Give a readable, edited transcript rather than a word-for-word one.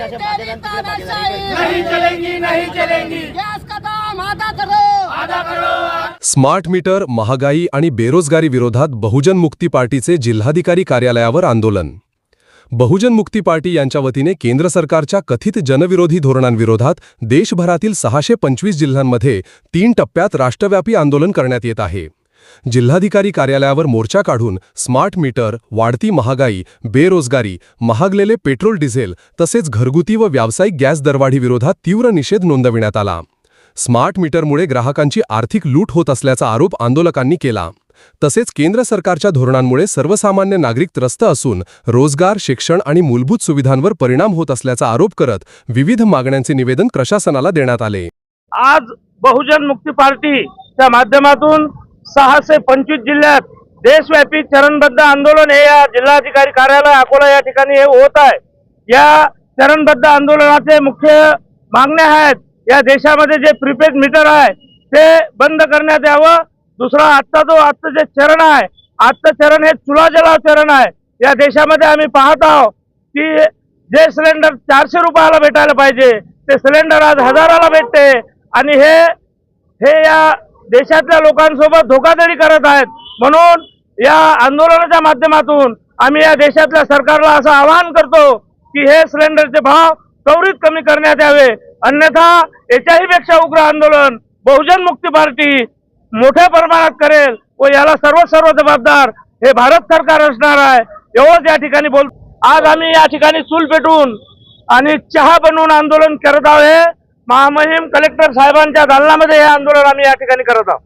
ऐसे माध्यमांतून नहीं चलेंगी नहीं चलेंगी। गैस का दाम आधा करो। स्मार्ट मीटर, महागाई आणि बेरोजगारी विरोधात बहुजन मुक्ती पार्टीचे जिल्हाधिकारी कार्यालयावर आंदोलन। बहुजन मुक्ती पार्टी यांच्या वतीने केंद्र सरकारच्या कथित जनविरोधी धोरणांविरोधात देशभरातील 625 जिल्ह्यांमध्ये 3 टप्प्यात राष्ट्रव्यापी आंदोलन करण्यात येत आहे। जिल्हाधिकारी कार्यालयावर मोर्चा काढून स्मार्ट मीटर, वाढती महागाई, बेरोजगारी, महागलेले पेट्रोल डिझेल तसेच घरगुती व व्यावसायिक गॅस दरवाढी विरोधात तीव्र निषेध नोंदविण्यात आला। स्मार्ट मीटरमुळे ग्राहकांची आर्थिक लूट होत असल्याचा आरोप आंदोलकांनी केला। तसेच केंद्र सरकारच्या धोरणांमुळे सर्वसामान्य नागरिक त्रस्त असून रोजगार, शिक्षण आणि मूलभूत सुविधांवर परिणाम होत असल्याचा आरोप करत विविध मागण्यांचे निवेदन प्रशासनाला देण्यात आले। आज बहुजन मुक्ती पार्टीच्या माध्यमातून 625 जिल्ह्यात देशव्यापी चरणबद्ध आंदोलन हे या जिल्हाधिकारी कार्यालय अकोला या ठिकाणी हे होत आहे। या चरणबद्ध आंदोलनाचे मुख्य मागण्या आहेत, या देशामध्ये जे प्रीपेड मीटर आहे ते बंद करण्यात यावं। दुसरा आजचं जे चरण आहे, आजचं चरण हे चुला जलाव चरण आहे। या देशामध्ये आम्ही पाहत आहोत की जे सिलेंडर 400 रुपयाला भेटायला पाहिजे ते सिलेंडर आज 1000ला भेटते आणि हे या देशातल्या लोकांसोबत धोकाधडी करत आहेत। म्हणून या आंदोलनाच्या माध्यमातून आम्ही या देशातल्या सरकारला असं आवाहन करतो की हे सिलेंडरचे भाव त्वरित कमी करण्यात यावे, अन्यथा याच्याही पेक्षा उग्र आंदोलन बहुजन मुक्ती पार्टी मोठ्या प्रमाणात करेल व याला सर्व जबाबदार हे भारत सरकार असणार आहे। एवढंच या ठिकाणी बोल। आज आम्ही या ठिकाणी चूल पेटून आणि चहा बनवून आंदोलन करत आहोत। हे महामहिम कलेक्टर साहेबांच्या दालनामध्ये हे आंदोलन आम्ही या ठिकाणी करत आहोत।